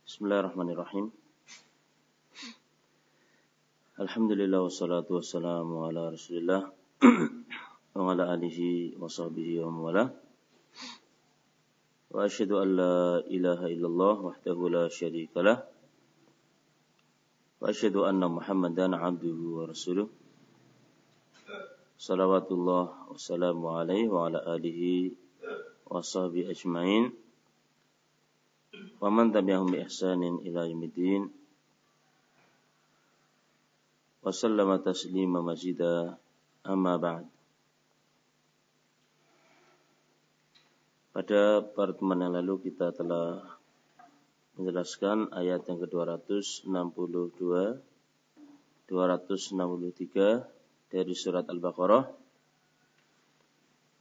Bismillahirrahmanirrahim. Alhamdulillah wassalatu wassalamu ala Rasulillah wa ala alihi wa sahbihi wa mawala. Wa asyhadu an la ilaha illallah wahdahu la syarikalah. Wa asyhadu anna Muhammadan abduhu wa rasuluh. Salawatullah wassalamu alaihi wa ala alihi wa sahbihi ajmain. Wa man tabi'ahum bi ihsanin ila yaumiddin. Wa sallama taslima mazida, amma ba'd. Pada pertemuan yang lalu kita telah menjelaskan ayat yang ke-262, 263 dari surat Al-Baqarah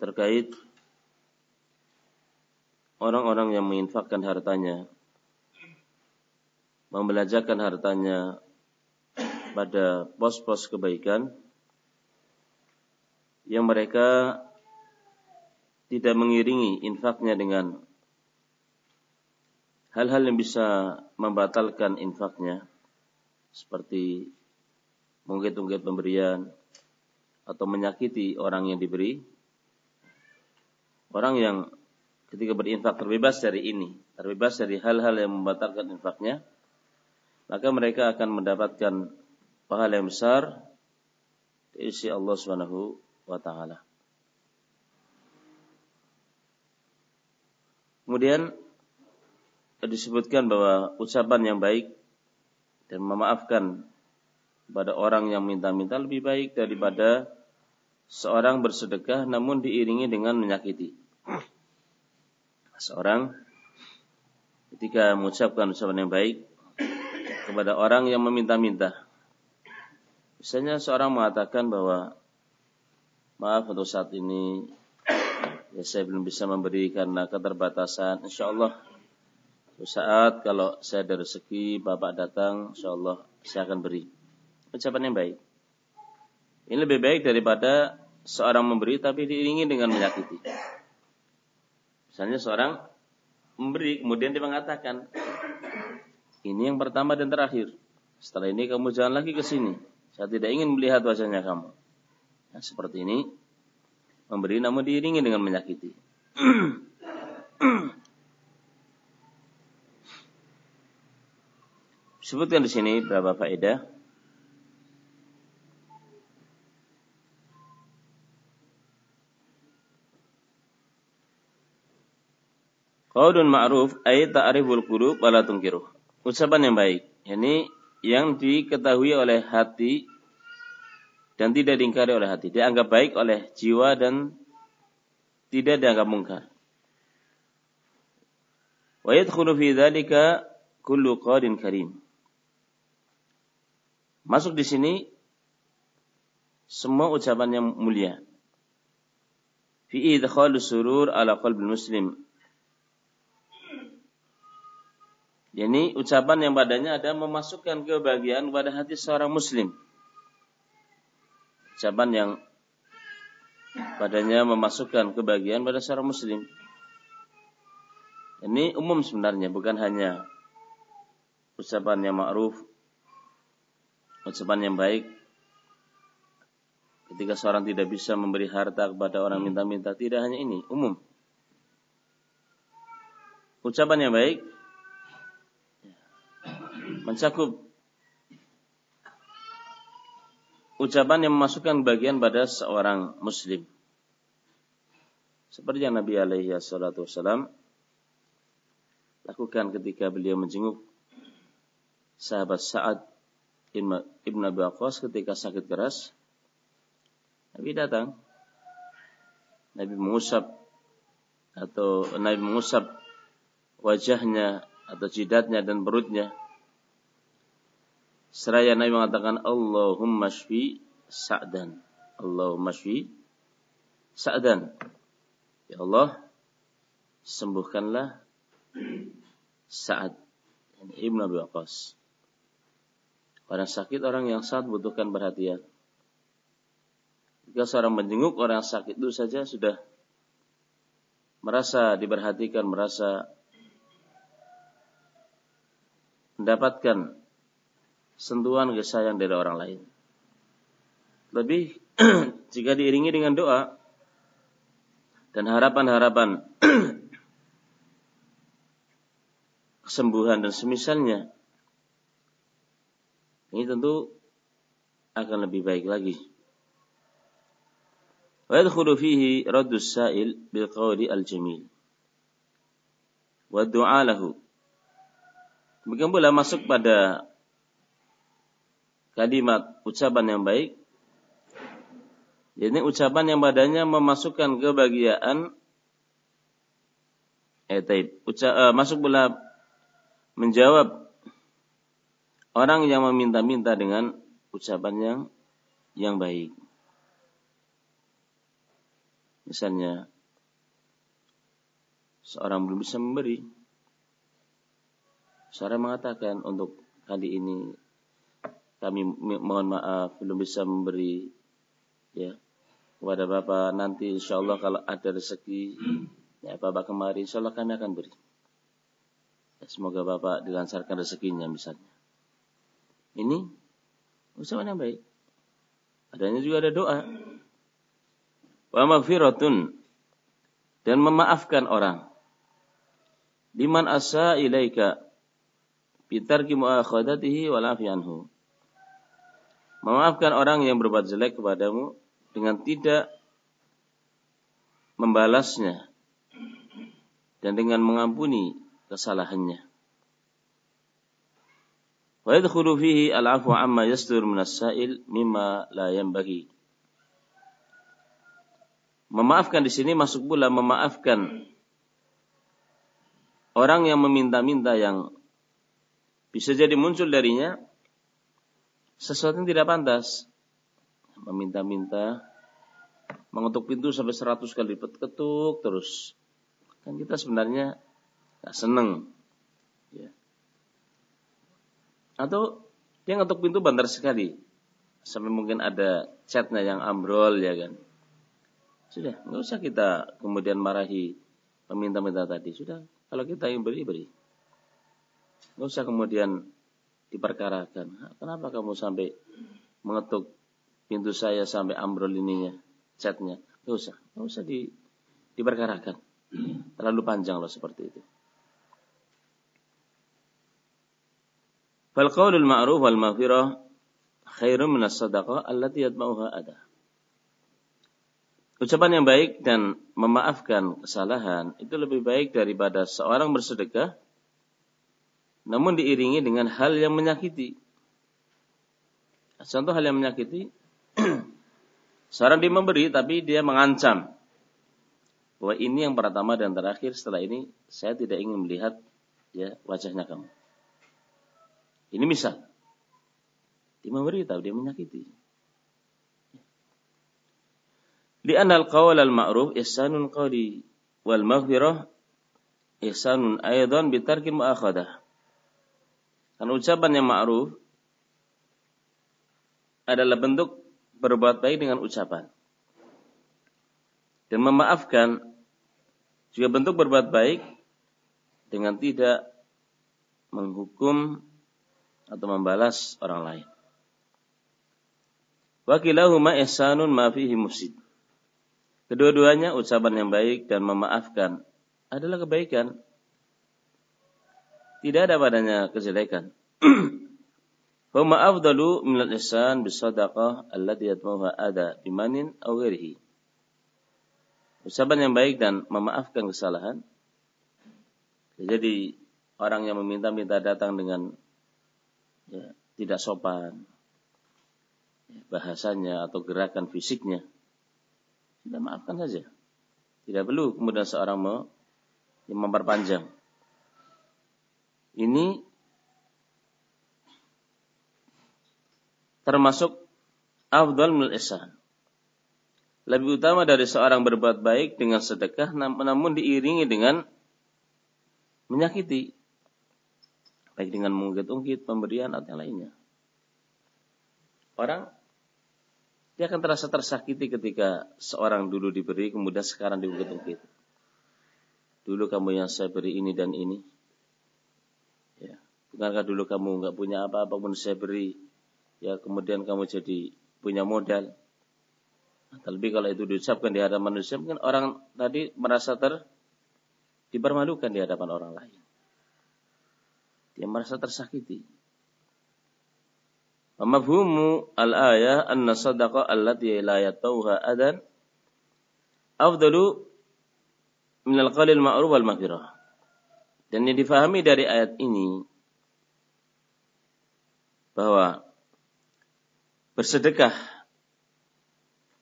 terkait orang-orang yang menginfakkan hartanya, membelanjakan hartanya pada pos-pos kebaikan yang mereka tidak mengiringi infaknya dengan hal-hal yang bisa membatalkan infaknya, seperti mengungkit-ungkit pemberian atau menyakiti orang yang diberi. Orang yang ketika berinfak terbebas dari ini, terbebas dari hal-hal yang membatalkan infaknya, maka mereka akan mendapatkan pahala yang besar dari sisi Allah Subhanahu wa taala. Kemudian disebutkan bahwa ucapan yang baik dan memaafkan kepada orang yang minta-minta lebih baik daripada seorang bersedekah namun diiringi dengan menyakiti. Seorang ketika mengucapkan ucapan yang baik kepada orang yang meminta-minta, misalnya seorang mengatakan bahwa maaf untuk saat ini ya saya belum bisa memberi karena keterbatasan, insyaallah suatu saat kalau saya ada rezeki Bapak datang, insyaallah saya akan beri. Ucapan yang baik ini lebih baik daripada seorang memberi tapi diiringi dengan menyakiti. Misalnya seorang memberi, kemudian dia mengatakan, ini yang pertama dan terakhir. Setelah ini kamu jangan lagi ke sini. Saya tidak ingin melihat wajahnya kamu. Nah, seperti ini, memberi namun diiringi dengan menyakiti. Sebutkan di sini berapa faedah. Qaulun ma'ruf ay ta'riful qulub wa la tunkiruh. Ucapan yang baik, yakni yang diketahui oleh hati dan tidak diingkari oleh hati, dianggap baik oleh jiwa dan tidak dianggap mungkar. Wa yadkhulu fi dzalika kullu qaulin karim. Masuk di sini semua ucapan yang mulia. Fi idkhalus surur ala qalbil muslim. Yani ucapan yang padanya ada memasukkan kebahagiaan pada hati seorang muslim. Ucapan yang padanya memasukkan kebahagiaan pada seorang muslim. Ini umum sebenarnya, bukan hanya ucapan yang ma'ruf, ucapan yang baik. Ketika seorang tidak bisa memberi harta kepada orang minta-minta, tidak hanya ini, umum. Ucapan yang baik mencakup ucapan yang memasukkan bagian pada seorang muslim. Seperti yang Nabi alaihi wassalatu wassalam lakukan ketika beliau menjenguk sahabat Sa'ad ibn Abi Waqqas ketika sakit keras. Nabi datang, Nabi mengusap wajahnya atau jidatnya dan perutnya. Seraya Nabi mengatakan, Allahumma shfi Sa'dan. Allahumma shfi Sa'dan. Ya Allah, sembuhkanlah Sa'ad ibn Abi Waqqas. Orang sakit, orang yang sangat butuhkan perhatian. Jika seorang menjenguk orang sakit itu saja sudah merasa diperhatikan, merasa mendapatkan sentuhan kasih sayang dari orang lain. Lebih jika diiringi dengan doa dan harapan-harapan kesembuhan dan semisalnya, ini tentu akan lebih baik lagi. Wa yadkhulu fihi raddus sa'il bil qawli al jamil wa du'a lahu. Demikian pula masuk pada kalimat ucapan yang baik, yakni ucapan yang padanya memasukkan kebahagiaan. Masuk pula menjawab orang yang meminta-minta dengan ucapan yang baik. Misalnya, seorang belum bisa memberi, seorang mengatakan, untuk kali ini kami mohon maaf belum bisa memberi ya kepada Bapak, nanti insyaallah kalau ada rezeki ya Bapak kemari, insyaallah kami akan beri. Ya, semoga Bapak dilancarkan rezekinya misalnya. Ini ucapan yang baik. Adanya juga ada doa. Wa maghfiratun, dan memaafkan orang. Liman asa ilaika bitarki muakhadatihi wal afi anhu. Memaafkan orang yang berbuat jelek kepadamu dengan tidak membalasnya dan dengan mengampuni kesalahannya. Wa yadkhulu fihi al-'afwu 'amma yasdur min as-sa'il mimma la yanbaghi. Memaafkan di sini masuk pula memaafkan orang yang meminta-minta yang bisa jadi muncul darinya sesuatu yang tidak pantas. Meminta-minta, mengetuk pintu sampai 100 kali ketuk terus. Kan kita sebenarnya gak seneng. Ya. Atau dia ngetuk pintu bentar sekali. Sampai mungkin ada catnya yang ambrol ya kan. Sudah, nggak usah kita kemudian marahi peminta-minta tadi. Sudah, kalau kita yang beri. Nggak usah kemudian diperkarakan. Kenapa kamu sampai mengetuk pintu saya sampai ambrol ininya, catnya? Nggak usah diperkarakan. Terlalu panjang loh seperti itu. Fal qaulul ma'ruf wal maghfirah khairun minas shadaqah allati yatba'uha adha. Ucapan yang baik dan memaafkan kesalahan itu lebih baik daripada seorang bersedekah namun diiringi dengan hal yang menyakiti. Contoh hal yang menyakiti, seorang dia memberi tapi dia mengancam bahwa ini yang pertama dan terakhir, setelah ini saya tidak ingin melihat ya wajahnya kamu. Ini misal dia memberi tapi dia menyakiti. Li'anna al-qawl al-ma'ruf ihsanun qawli wal maghfirah ihsanun aidan bi tarkil mu'akhadah. Karena ucapan yang ma'ruf adalah bentuk berbuat baik dengan ucapan. Dan memaafkan juga bentuk berbuat baik dengan tidak menghukum atau membalas orang lain. Wa kilahuma ihsanun ma fihi mufsid. Kedua-duanya ucapan yang baik dan memaafkan adalah kebaikan. Tidak ada padanya kejelekan. Huma afdalu minal ihsan bisadaqah allati yatmauha ada bimanin aw ghairihi. Ucapan yang baik dan memaafkan kesalahan. Jadi orang yang meminta-minta datang dengan ya, tidak sopan bahasanya atau gerakan fisiknya, sudah maafkan saja. Tidak perlu kemudian seorang memperpanjang. Ini termasuk afdal minal ihsan. Lebih utama dari seorang berbuat baik dengan sedekah namun diiringi dengan menyakiti. Baik dengan mengungkit-ungkit, pemberian atau yang lainnya. Orang dia akan terasa tersakiti ketika seorang dulu diberi, kemudian sekarang diungkit-ungkit. Dulu kamu yang saya beri ini dan ini. Ya, Bukankah dulu kamu nggak punya apa-apa pun saya beri, ya kemudian kamu jadi punya modal. Terlebih kalau itu diucapkan di hadapan manusia, mungkin orang tadi merasa dipermalukan di hadapan orang lain. Dia merasa tersakiti. Mafhumu al-ayah anna sadaqah allati la yatauha adan afdalu min al-qalil ma'ruf wal maghfirah. Dan yang difahami dari ayat ini bahwa bersedekah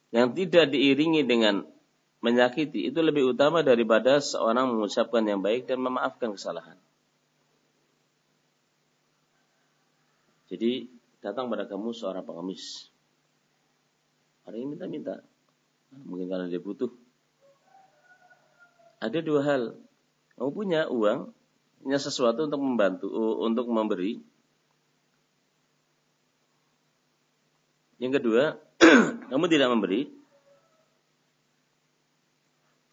yang tidak diiringi dengan menyakiti itu lebih utama daripada seorang mengucapkan yang baik dan memaafkan kesalahan. Jadi datang pada kamu seorang pengemis. Orang ini minta-minta. Mungkin karena dia butuh. Ada dua hal. Kamu punya uang, punya sesuatu untuk membantu, untuk memberi. Yang kedua, kamu tidak memberi.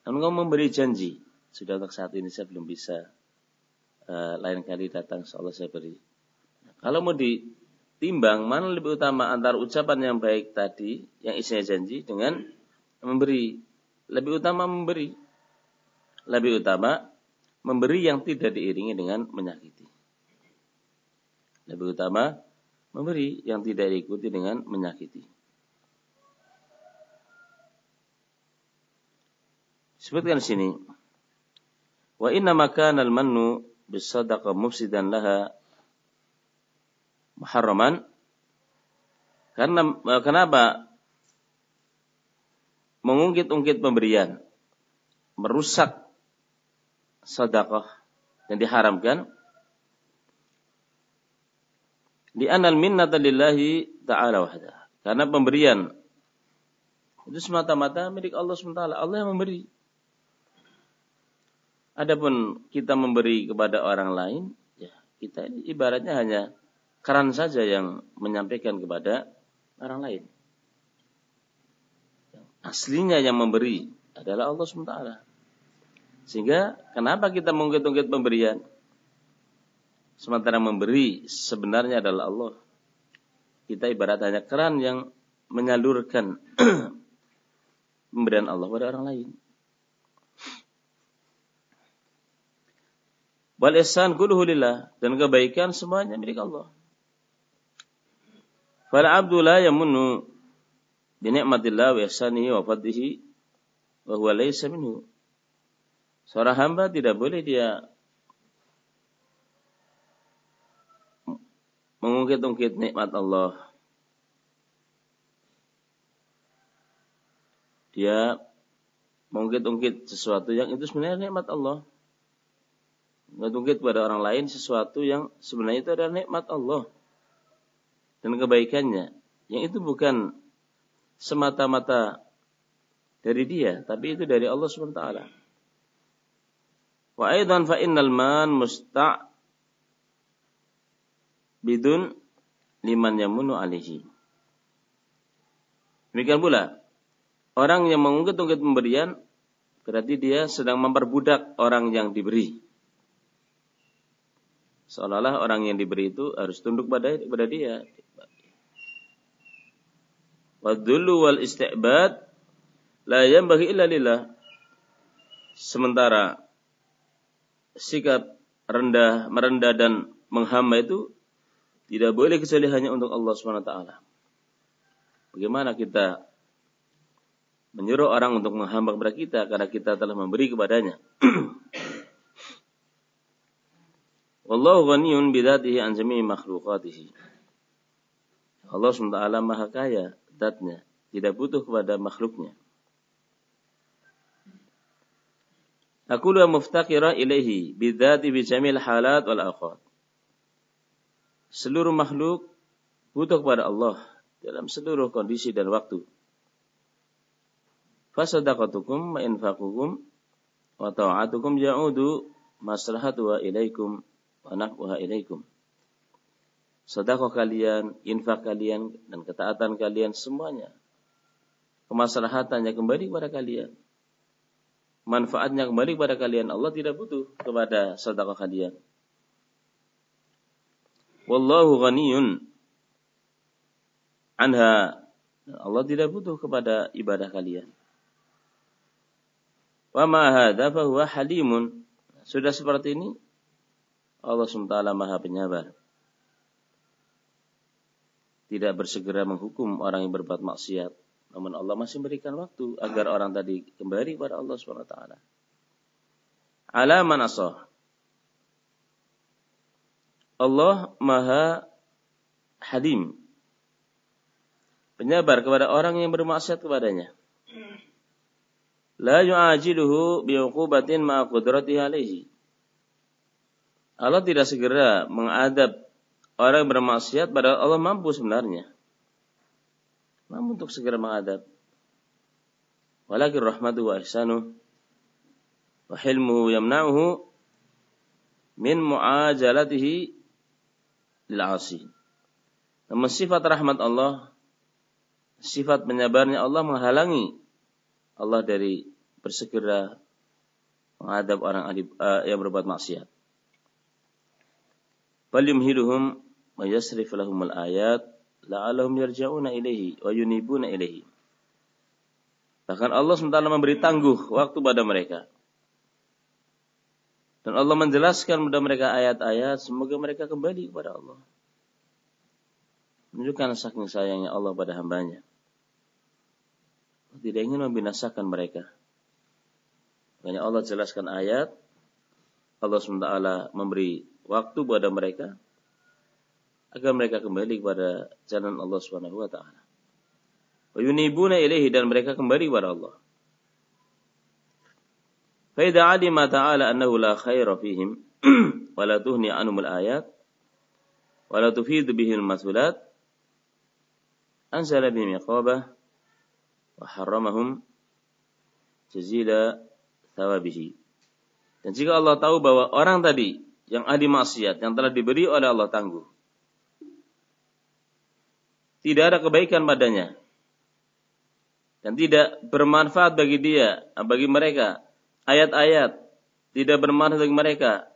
Namun kamu memberi janji. Sudah untuk saat ini saya belum bisa. Lain kali datang, insyaallah saya beri. Kalau mau ditimbang, mana lebih utama antara ucapan yang baik tadi, yang isinya janji, dengan memberi. Lebih utama memberi. Lebih utama memberi yang tidak diiringi dengan menyakiti. Lebih utama memberi yang tidak diikuti dengan menyakiti. Sebutkan di sini. Wa inna makana al-mannu bis-sadaqah mufsidan laha muharraman. Karena kenapa mengungkit-ungkit pemberian merusak sedekah yang diharamkan? Di anal minnata lillahi ta'ala wahda. Karena pemberian itu semata-mata milik Allah SWT. Allah yang memberi. Adapun kita memberi kepada orang lain, ya kita ini ibaratnya hanya keran saja yang menyampaikan kepada orang lain. Aslinya yang memberi adalah Allah SWT. Sehingga kenapa kita mengungkit-ungkit pemberian? Sementara memberi sebenarnya adalah Allah. Kita ibarat hanya keran yang menyalurkan pemberian Allah pada orang lain. Wal ihsan kulluhu lillah, dan kebaikan semuanya milik Allah. Fal abdu la yamunnu bi ni'matillah wa ihsanihi wa fadlihi wa huwa laysa minhu. Seorang hamba tidak boleh dia mengungkit-ungkit nikmat Allah. Dia mengungkit-ungkit sesuatu yang itu sebenarnya nikmat Allah. Mengungkit kepada orang lain sesuatu yang sebenarnya itu adalah nikmat Allah dan kebaikannya, yang itu bukan semata-mata dari dia, tapi itu dari Allah SWT. Wa aidan fa innal man bidun liman yamunu alaihi. Demikian pula orang yang mengungkit-ungkit pemberian berarti dia sedang memperbudak orang yang diberi. Seolah-olah orang yang diberi itu harus tunduk kepada dia. Wadullu wal isti'bad la yanbaghi illa lillah. Sementara sikap merendah dan menghamba itu tidak boleh kecuali hanya untuk Allah SWT. Bagaimana kita menyuruh orang untuk menghamba kepada kita karena kita telah memberi kepadanya. Wallahu ghaniyun bidzatihi an jami'i makhluqatihi. Allah SWT Maha Kaya zatnya, tidak butuh kepada makhluknya. Aku la muftaqira ilaihi bidzati bi jamil halat wal aqad. Seluruh makhluk butuh kepada Allah dalam seluruh kondisi dan waktu. Fasadaqatukum wa infaqukum wa ta'atukum ya'udu maslahatu wa ilaikum wa naf'uha ilaikum. Sedekah kalian, infak kalian, dan ketaatan kalian semuanya kemaslahatannya kembali kepada kalian. Manfaatnya kembali kepada kalian. Allah tidak butuh kepada sedekah kalian. Wallahu ghaniyun anha. Allah tidak butuh kepada ibadah kalian. Wa ma hadza fa huwa halimun. Sudah seperti ini, Allah SWT Maha Penyabar. Tidak bersegera menghukum orang yang berbuat maksiat. Namun Allah masih memberikan waktu agar orang tadi kembali kepada Allah SWT. Ala man asah. Allah Maha Halim. Penyabar kepada orang yang bermaksiat kepadanya. La yu'ajiluhu bi'uqubatin ma'a qudratihi alaihi. Allah tidak segera mengadab orang yang bermaksiat padahal Allah mampu sebenarnya. Mampu untuk segera mengadab. Walakin rahmatuhu wa ihsanuhu wa hilmuhu yamna'uhu min mu'ajalatihi lil-'asi. Namun sifat rahmat Allah, sifat penyabarnya Allah menghalangi Allah dari bersegera menghadap orang yang berbuat maksiat. Bal yumhiluhum wa yasrif lahumul ayat la'allahum yarja'una ilaihi wa yunibuna ilaihi. Bahkan Allah SWT memberi tangguh waktu pada mereka. Dan Allah menjelaskan kepada mereka ayat-ayat semoga mereka kembali kepada Allah. Menunjukkan saking sayangnya Allah pada hambanya. Tidak ingin membinasakan mereka. Makanya Allah jelaskan ayat. Allah SWT memberi waktu pada mereka agar mereka kembali kepada jalan Allah Subhanahu wa taala. Wa yunibuna ilaihi, dan mereka kembali kepada Allah. Fa idza alima ta'ala annahu la khaira fihim wa la tuhni anhum al-ayat wa la tufidu bihim al-masulat anzala bihim iqabah wa harramahum jazila thawabihi. Dan jika Allah tahu bahwa orang tadi yang ahli maksiat yang telah diberi oleh Allah tangguh, tidak ada kebaikan padanya dan tidak bermanfaat bagi dia, bagi mereka ayat-ayat, tidak bermanfaat bagi mereka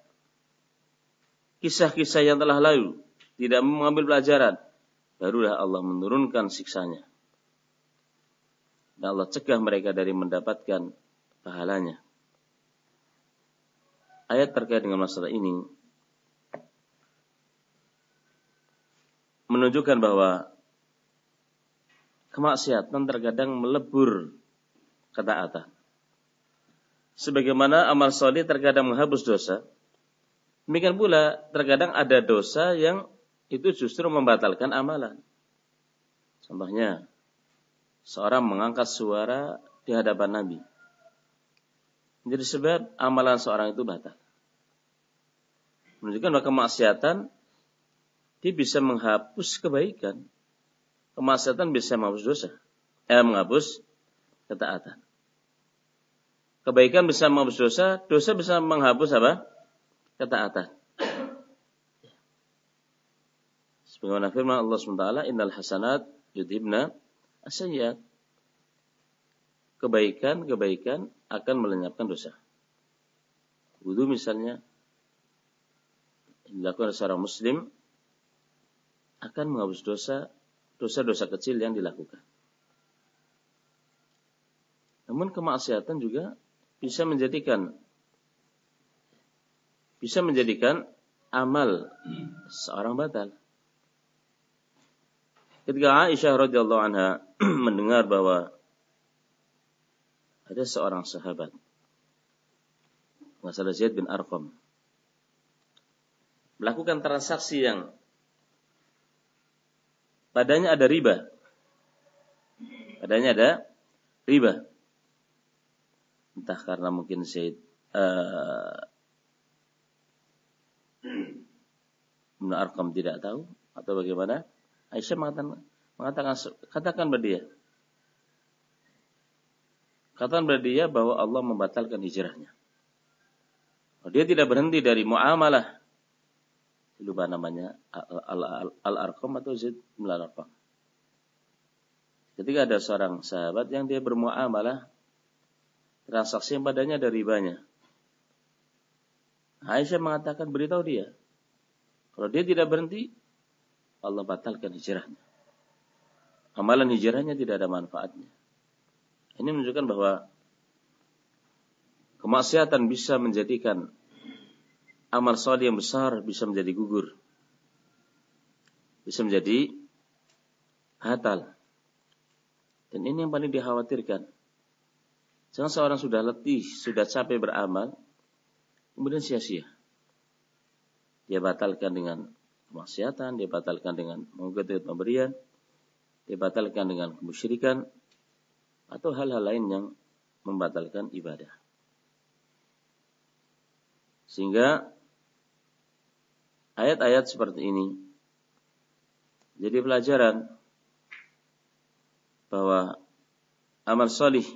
kisah-kisah yang telah lalu, tidak mengambil pelajaran, barulah Allah menurunkan siksanya dan Allah cegah mereka dari mendapatkan pahalanya. Ayat terkait dengan masalah ini menunjukkan bahwa kemaksiatan terkadang melebur ketaatan. Sebagaimana amal soleh terkadang menghapus dosa, demikian pula terkadang ada dosa yang itu justru membatalkan amalan. Contohnya, seorang mengangkat suara di hadapan Nabi. Jadi sebab amalan seorang itu batal. Menunjukkan bahwa kemaksiatan dia bisa menghapus kebaikan. Kemaksiatan bisa menghapus dosa. Menghapus ketaatan. Kebaikan bisa menghapus dosa, dosa bisa menghapus apa? Ketaatan. Sebagaimana firman Allah SWT, innal hasanat yudhibna as-sayyi'at. Kebaikan akan melenyapkan dosa. Wudu misalnya dilakukan oleh seorang muslim akan menghapus dosa-dosa kecil yang dilakukan. Namun kemaksiatan juga bisa menjadikan amal seorang batal. Ketika Aisyah radhiyallahu anha mendengar bahwa ada seorang sahabat, masalah Zaid bin Arqam, melakukan transaksi yang padanya ada riba. Entah karena mungkin Zaid bin Arqam tidak tahu atau bagaimana, Aisyah katakan pada dia bahwa Allah membatalkan hijrahnya. Dia tidak berhenti dari muamalah, lupa namanya, Al-Arqam atau Zaid bin Arqam. Ketika ada seorang sahabat yang dia bermuamalah, transaksi yang padanya ada ribanya, Aisyah mengatakan, beritahu dia Kalau dia tidak berhenti, Allah batalkan hijrahnya. Amalan hijrahnya tidak ada manfaatnya. Ini menunjukkan bahwa kemaksiatan bisa menjadikan amal saleh yang besar bisa menjadi gugur. Bisa menjadi batal. Dan ini yang paling dikhawatirkan. Jangan seorang sudah letih, sudah capek beramal, kemudian sia-sia. Dia batalkan dengan kemaksiatan, dia batalkan dengan menggugat pemberian, dia batalkan dengan kemusyrikan, atau hal-hal lain yang membatalkan ibadah. Sehingga ayat-ayat seperti ini jadi pelajaran bahwa amal salih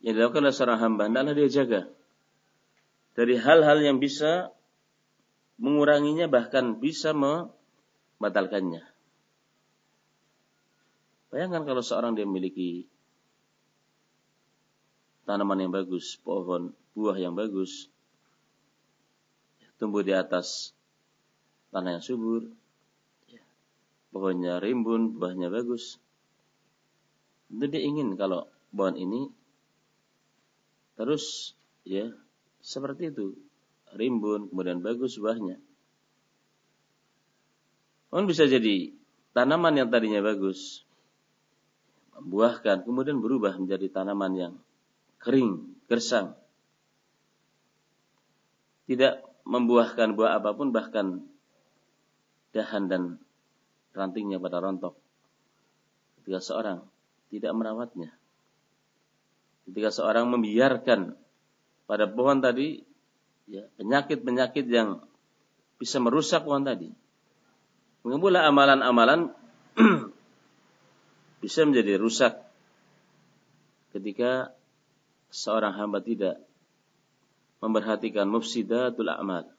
yang dilakukan oleh seorang hamba hendaklah dia jaga dari hal-hal yang bisa menguranginya, bahkan bisa membatalkannya. Bayangkan kalau seorang dia memiliki tanaman yang bagus, pohon buah yang bagus, tumbuh di atas tanah yang subur, pohonnya rimbun, buahnya bagus. Tentu dia ingin kalau pohon ini terus seperti itu, rimbun, kemudian bagus buahnya. Pohon bisa jadi tanaman yang tadinya bagus, membuahkan, kemudian berubah menjadi tanaman yang kering, gersang. Tidak membuahkan buah apapun, bahkan dahan dan rantingnya pada rontok. Ketika seorang tidak merawatnya, ketika seorang membiarkan pada pohon tadi penyakit-penyakit yang bisa merusak pohon tadi, mengapa amalan-amalan bisa menjadi rusak ketika seorang hamba tidak memperhatikan mufsidatul a'mal,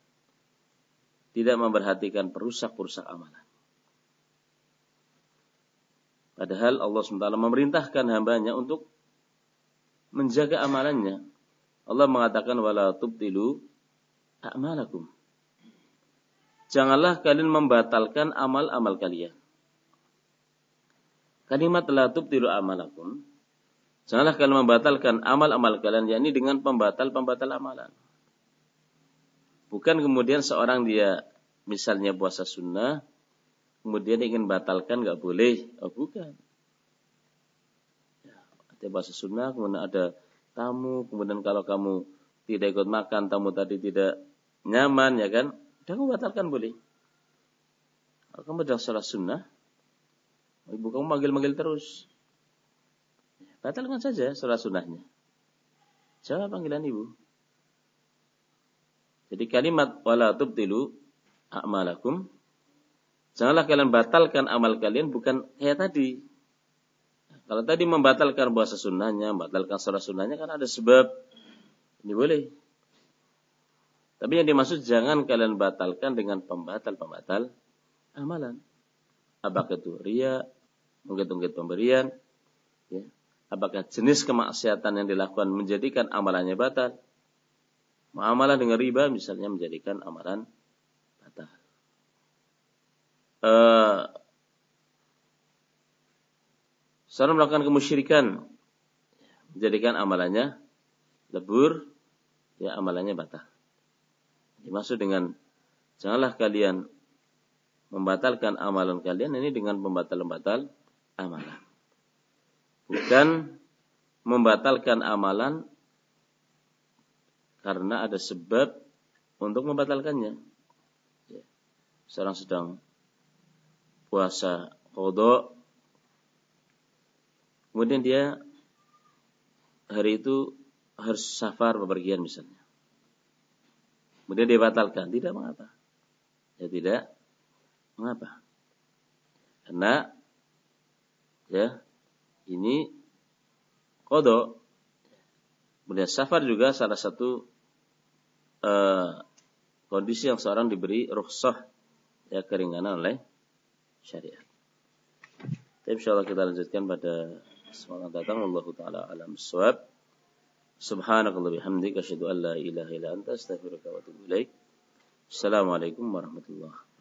tidak memperhatikan perusak-perusak amalan. Padahal Allah SWT memerintahkan hambanya untuk menjaga amalannya. Allah mengatakan wala tubtilu a'malakum. Janganlah kalian membatalkan amal-amal kalian. Kalimat la tubtilu a'malakum, janganlah kalian membatalkan amal-amal kalian, yakni dengan pembatal-pembatal amalan. Bukan kemudian seorang dia misalnya puasa sunnah, kemudian ingin batalkan, enggak boleh. Oh, bukan. Dia puasa sunnah, kemudian ada tamu, kemudian kalau kamu tidak ikut makan, tamu tadi tidak nyaman, ya kan? Udah kamu batalkan boleh. Kalau kamu sudah salat sunnah, ibu kamu manggil-manggil terus, batalkan saja salat sunnahnya. Jawab panggilan ibu. Jadi kalimat wala tubtilu a'malakum, janganlah kalian batalkan amal kalian, bukan kayak tadi. Kalau tadi membatalkan puasa sunnahnya, membatalkan salat sunnahnya, kan ada sebab. Ini boleh. Tapi yang dimaksud jangan kalian batalkan dengan pembatal-pembatal amalan. Apakah itu riya, mungkin-mungkin pemberian, apakah jenis kemaksiatan yang dilakukan menjadikan amalannya batal. Muamalah dengan riba misalnya menjadikan amalan batal. Seorang melakukan kemusyrikan menjadikan amalannya lebur, amalannya batal. Dimaksud dengan janganlah kalian membatalkan amalan kalian, ini dengan pembatal-pembatal amalan. Bukan membatalkan amalan karena ada sebab untuk membatalkannya. Seorang sedang puasa qadha, kemudian dia hari itu harus safar bepergian misalnya. Kemudian dia batalkan, tidak mengapa. Tidak mengapa. Karena ini qadha. Kemudian safar juga salah satu kondisi yang seorang diberi rukhsah, keringanan oleh syariat. Tapi insyaallah kita lanjutkan pada kesempatan datang. Wallahu taala alam bissawab. Subhanakallah bihamdika asyhadu an la ilaha illa anta astaghfiruka wa atubu ilaik. Assalamualaikum warahmatullahi wabarakatuh.